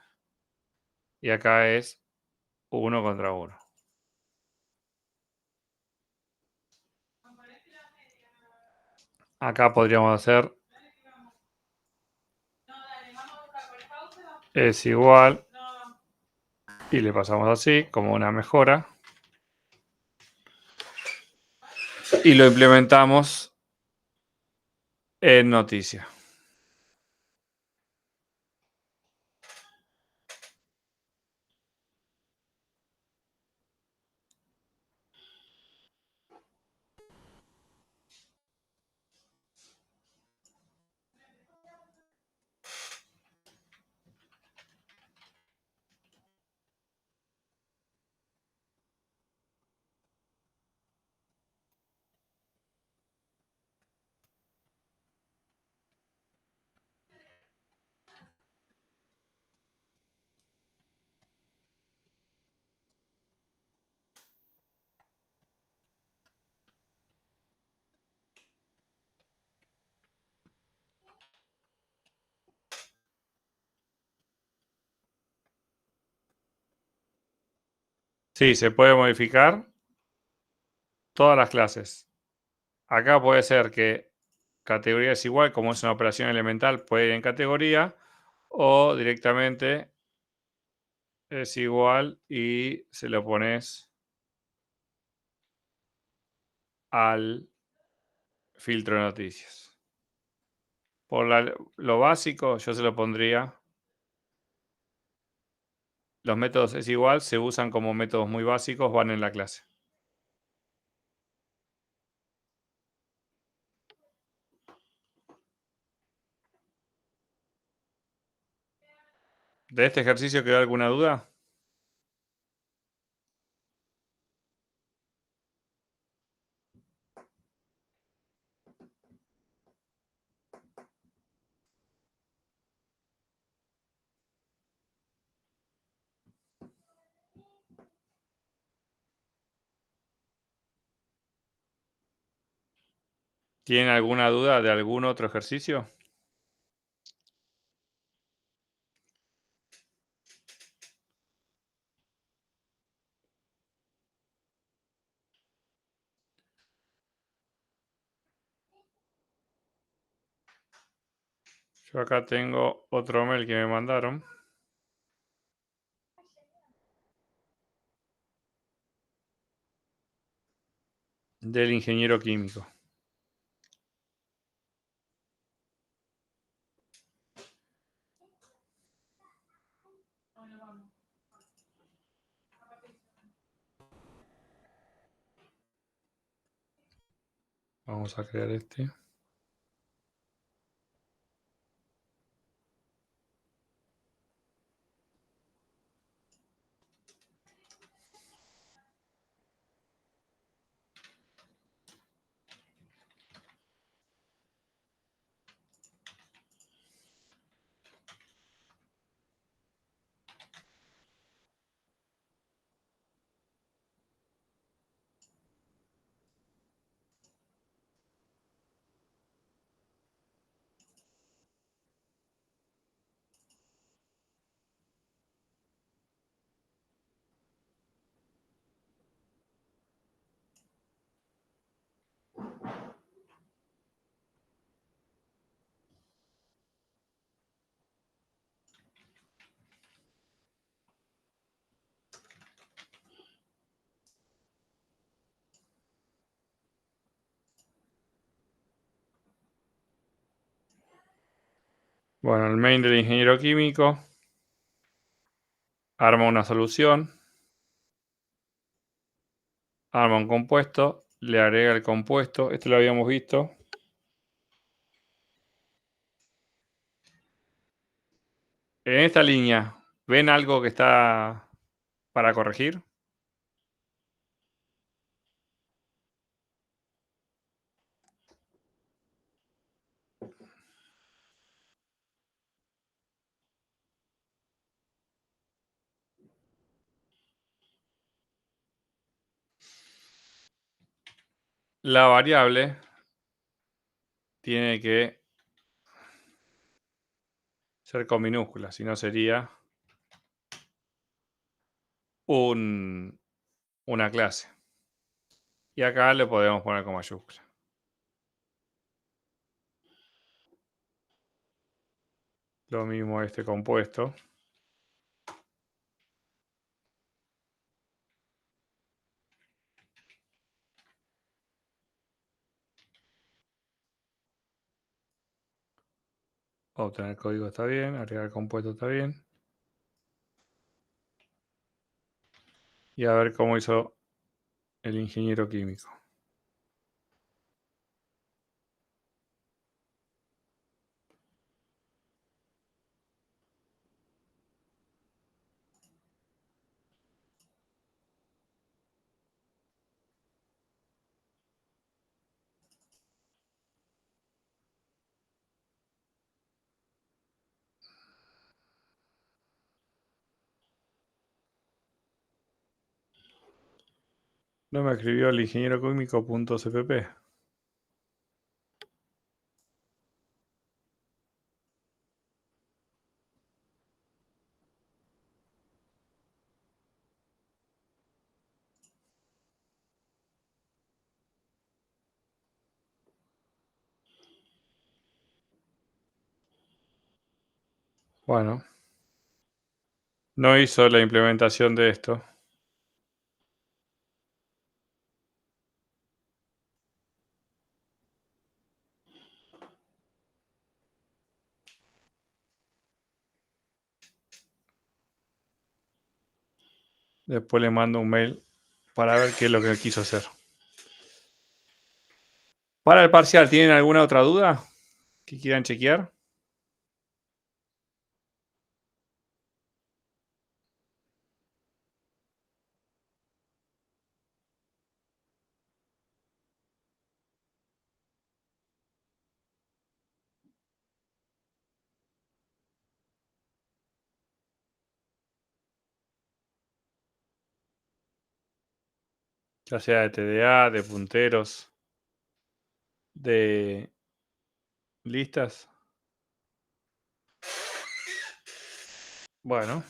Y acá es 1 contra 1. Acá podríamos hacer es igual. Y le pasamos así, como una mejora. Y lo implementamos en noticia. Sí, se puede modificar todas las clases. Acá puede ser que categoría es igual, como es una operación elemental, puede ir en categoría, o directamente es igual y se lo pones al filtro de noticias. Por lo básico, yo se lo pondría. Los métodos es igual, se usan como métodos muy básicos, van en la clase. ¿De este ejercicio quedó alguna duda? ¿Tienen alguna duda de algún otro ejercicio? Yo acá tengo otro mail que me mandaron del ingeniero químico. Vamos a crear este. Bueno, el main del ingeniero químico arma una solución, arma un compuesto, le agrega el compuesto. Esto lo habíamos visto. En esta línea, ¿ven algo que está para corregir? La variable tiene que ser con minúsculas, si no sería una clase. Y acá le podemos poner con mayúscula. Lo mismo este compuesto. Obtener el código está bien, agregar el compuesto está bien. Y a ver cómo hizo el ingeniero químico. No me escribió el ingeniero químico.cpp. Bueno, no hizo la implementación de esto. Después le mando un mail para ver qué es lo que quiso hacer. Para el parcial, ¿tienen alguna otra duda que quieran chequear? Ya sea de TDA, de punteros. de listas. Bueno,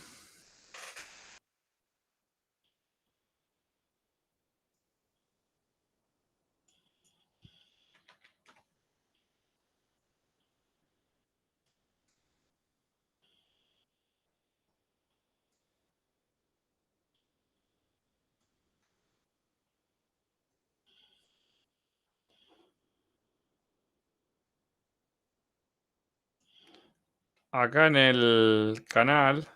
acá en el canal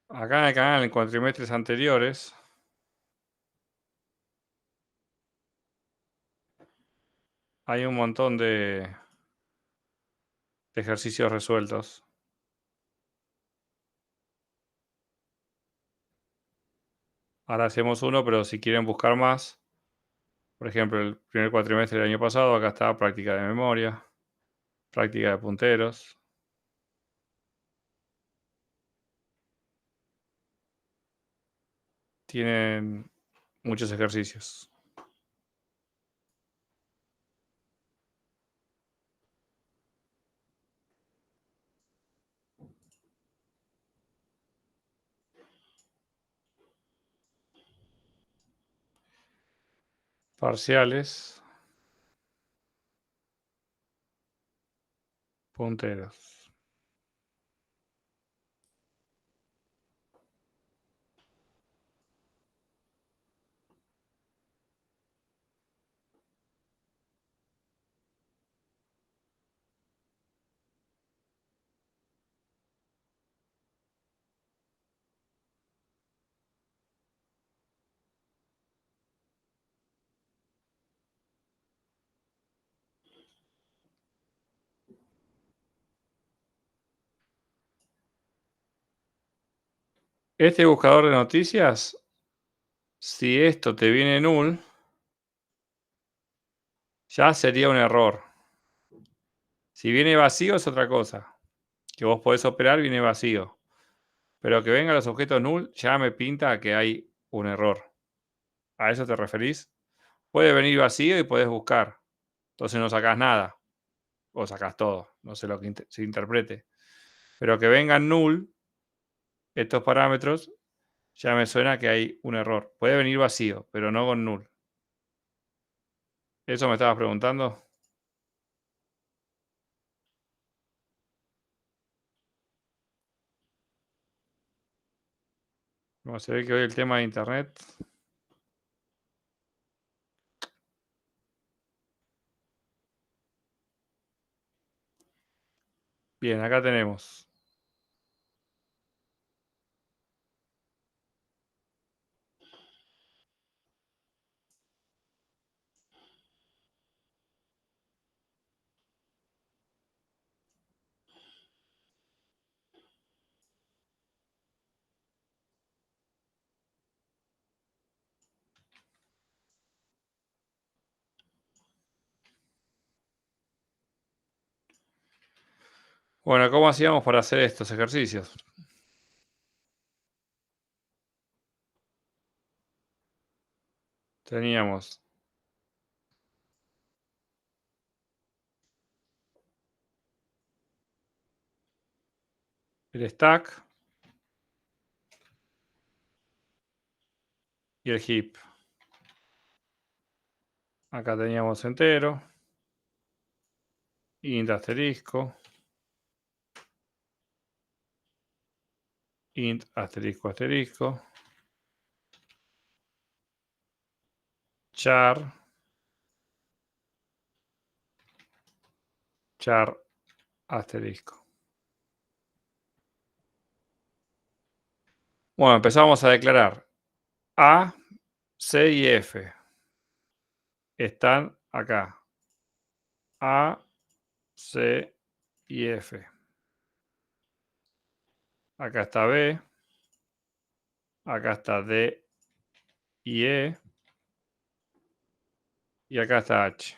Acá en el canal, en cuatrimestres anteriores, hay un montón de ejercicios resueltos. Ahora hacemos uno, pero si quieren buscar más, por ejemplo, el primer cuatrimestre del año pasado, acá está práctica de memoria, práctica de punteros. Tienen muchos ejercicios. Parciales, punteros. Este buscador de noticias, si esto te viene null, ya sería un error. Si viene vacío es otra cosa. Que vos podés operar, viene vacío. Pero que vengan los objetos null ya me pinta que hay un error. ¿A eso te referís? Puede venir vacío y podés buscar. Entonces no sacás nada. O sacás todo. No sé lo que se interprete. Pero que vengan null estos parámetros, ya me suena que hay un error. Puede venir vacío, pero no con null. ¿Eso me estabas preguntando? Como se ve que hoy el tema de internet. Bien, acá tenemos Bueno, ¿cómo hacíamos para hacer estos ejercicios? Teníamos el stack y el heap. Acá teníamos entero, int asterisco, int asterisco asterisco, char asterisco. Bueno, empezamos a declarar A, C y F. Están acá. A, C y F. Acá está B. Acá está D y E. Y acá está H.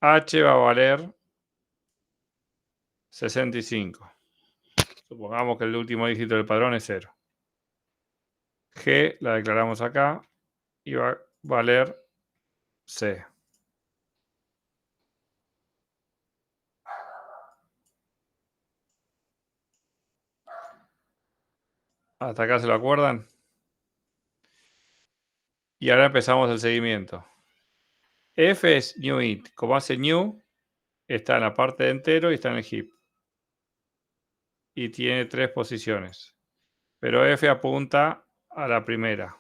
H va a valer 65. Supongamos que el último dígito del padrón es 0. G la declaramos acá y va a valer C. ¿Hasta acá se lo acuerdan? Y ahora empezamos el seguimiento. F es new int. Como hace new, está en la parte de entero y está en el heap. Y tiene 3 posiciones. Pero F apunta a la primera.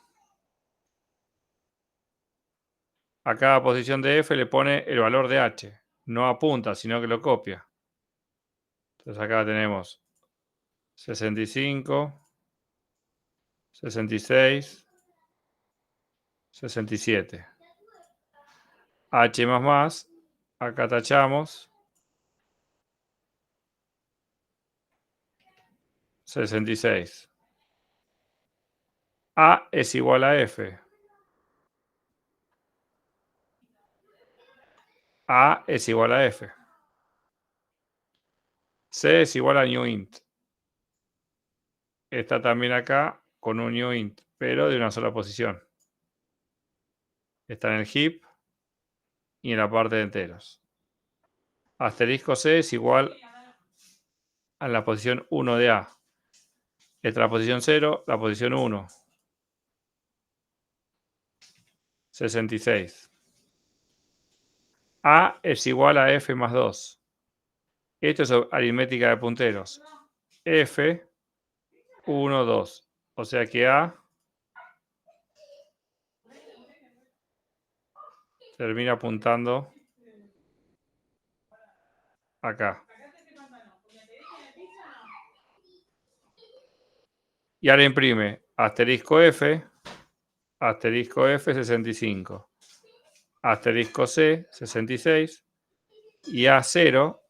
A cada posición de F le pone el valor de H. No apunta, sino que lo copia. Entonces acá tenemos 65, 66, 67. H más, acá tachamos 66. A es igual a F. A es igual a F. C es igual a new int. Está también acá con un new int, pero de una sola posición. Está en el heap y en la parte de enteros. Asterisco C es igual a la posición 1 de A. Esta es la posición 0, la posición 1. 66. A es igual a F más 2. Esto es aritmética de punteros. F, 1, 2. O sea que A termina apuntando acá. Y ahora imprime asterisco F 65. Asterisco C, 66. Y A0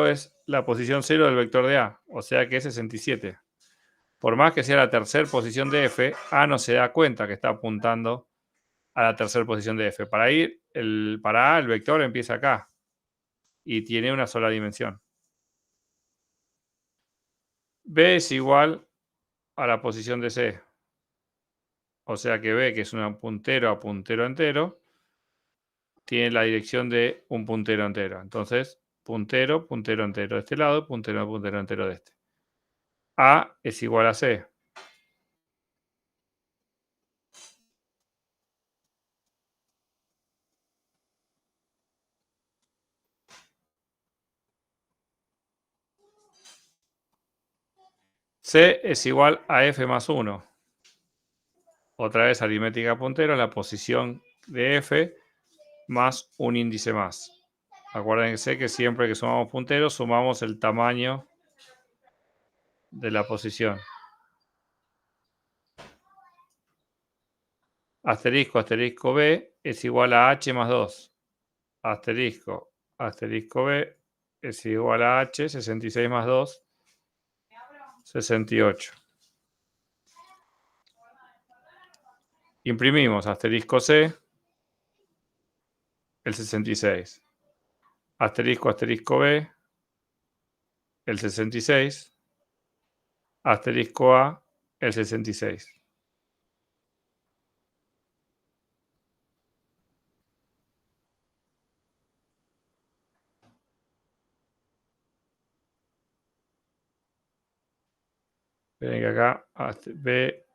es la posición 0 del vector de A. O sea que es 67. Por más que sea la tercera posición de F, A no se da cuenta que está apuntando a la tercera posición de F. Para A, el vector empieza acá y tiene una sola dimensión. B es igual a la posición de C. O sea que B, que es un puntero a puntero entero, tiene la dirección de un puntero entero. Entonces, puntero, puntero entero de este lado, puntero, puntero entero de este. A es igual a C. C es igual a F más 1. Otra vez aritmética puntero, la posición de F más un índice más. Acuérdense que siempre que sumamos punteros, sumamos el tamaño de la posición. Asterisco, asterisco B es igual a H más 2. Asterisco, asterisco B es igual a H, 66 más 2, 68. Imprimimos asterisco C el 66. Asterisco, asterisco B, el 66. Asterisco A, el 66. Ven que acá B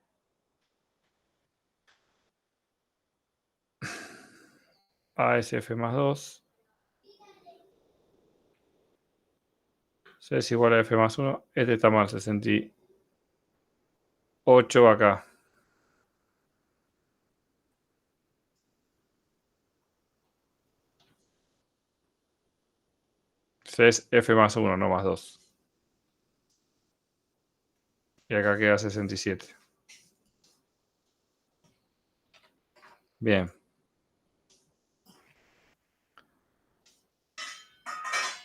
A es F más 2. C es igual a F más 1. Este está mal, 68 acá. C es F más 1, no más 2. Y acá queda 67. Bien.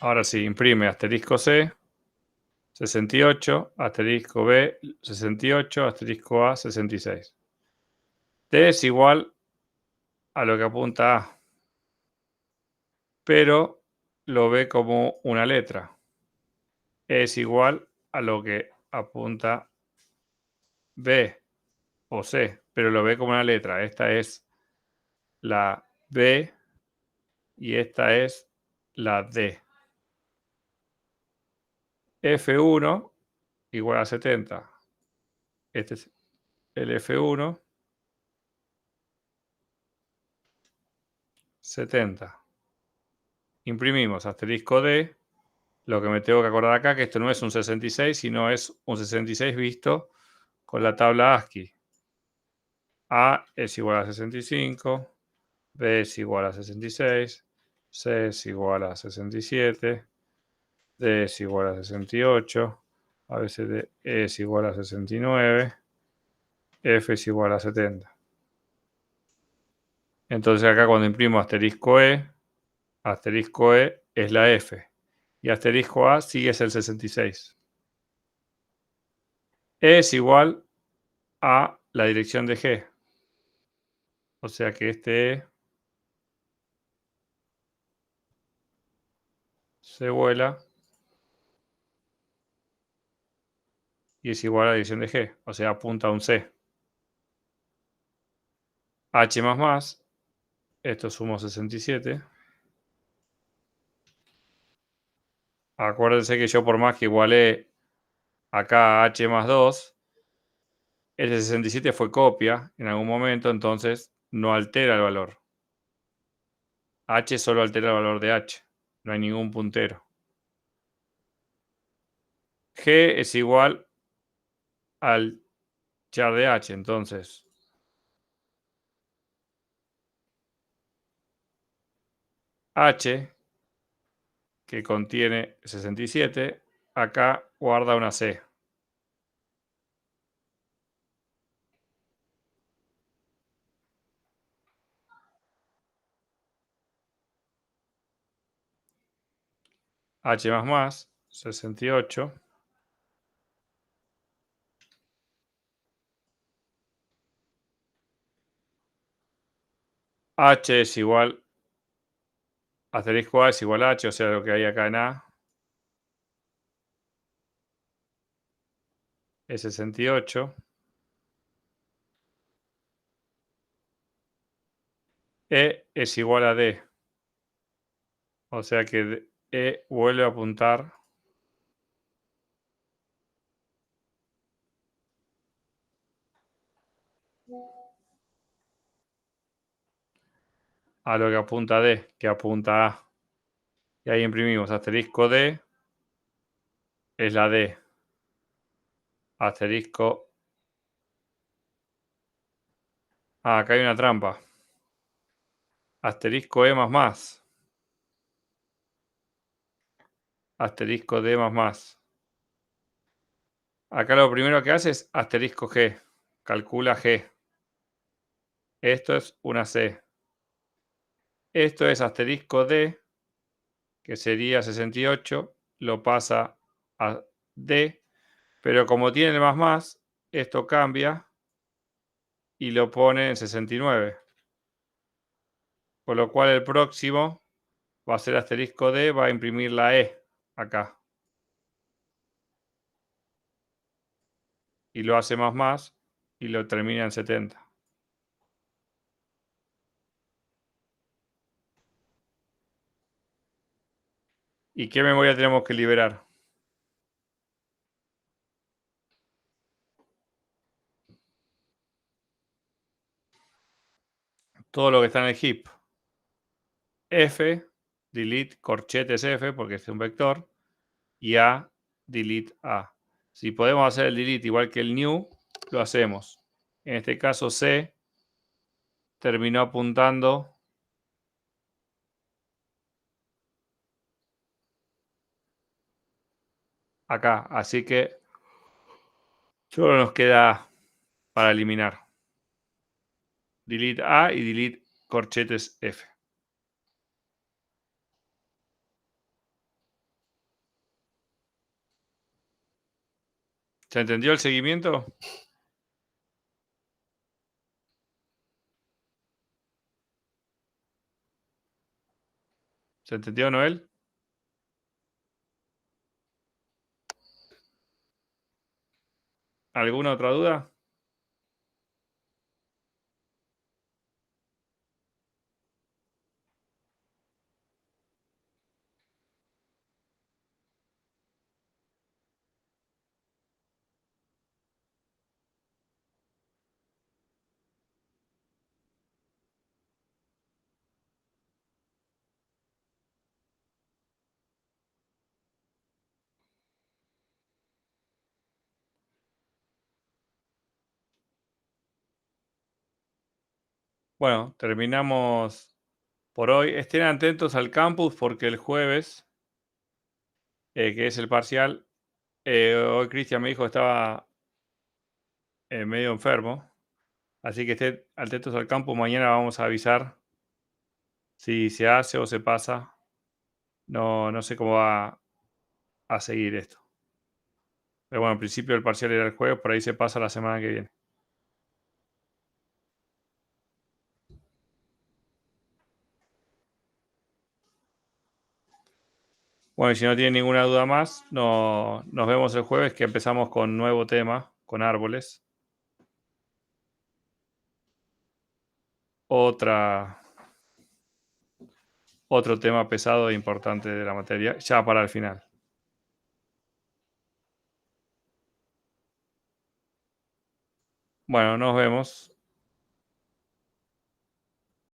Ahora sí, imprime asterisco C, 68, asterisco B, 68, asterisco A, 66. T es igual a lo que apunta A, pero lo ve como una letra. E es igual a lo que apunta B o C, pero lo ve como una letra. Esta es la B y esta es la D. F1 igual a 70. Este es el F1, 70. Imprimimos asterisco D. Lo que me tengo que acordar acá que esto no es un 66, sino es un 66 visto con la tabla ASCII. A es igual a 65, B es igual a 66, C es igual a 67, D es igual a 68, a veces D es igual a 69, F es igual a 70. Entonces acá cuando imprimo asterisco E es la F y asterisco A sigue es el 66. E es igual a la dirección de G. O sea que este E se vuela y es igual a la dirección de G. O sea, apunta a un C. H más más. Esto sumo 67. Acuérdense que yo por más que igualé acá H más 2, ese 67 fue copia en algún momento, entonces no altera el valor. H solo altera el valor de H. No hay ningún puntero. G es igual al char de H, entonces H, que contiene 67, acá guarda una C. H más más, 68. H es igual, asterisco A es igual a H, o sea, lo que hay acá en A es 68. E es igual a D, o sea que E vuelve a apuntar a lo que apunta D, que apunta A. Y ahí imprimimos asterisco D, es la D. Asterisco. Ah, acá hay una trampa. Asterisco E más más. Asterisco D más más. Acá lo primero que hace es asterisco G. Calcula G. Esto es una C. Esto es asterisco D, que sería 68. Lo pasa a D. Pero como tiene el más más, esto cambia y lo pone en 69. Con lo cual el próximo va a ser asterisco D, va a imprimir la E acá. Y lo hace más y lo termina en 70. ¿Y qué memoria tenemos que liberar? Todo lo que está en el heap. F, delete corchetes F, porque es un vector, y A, delete A. Si podemos hacer el delete igual que el new, lo hacemos. En este caso C terminó apuntando acá, así que solo nos queda para eliminar delete A y delete corchetes F. ¿Se entendió el seguimiento? ¿Se entendió, Noel? ¿Alguna otra duda? Bueno, terminamos por hoy. Estén atentos al campus porque el jueves, que es el parcial, hoy Cristian me dijo que estaba medio enfermo. Así que estén atentos al campus. Mañana vamos a avisar si se hace o se pasa. No sé cómo va a seguir esto. Pero bueno, en principio el parcial era el jueves, por ahí se pasa la semana que viene. Bueno, y si no tienen ninguna duda más, nos vemos el jueves que empezamos con nuevo tema, con árboles. Otro tema pesado e importante de la materia, ya para el final. Bueno, nos vemos.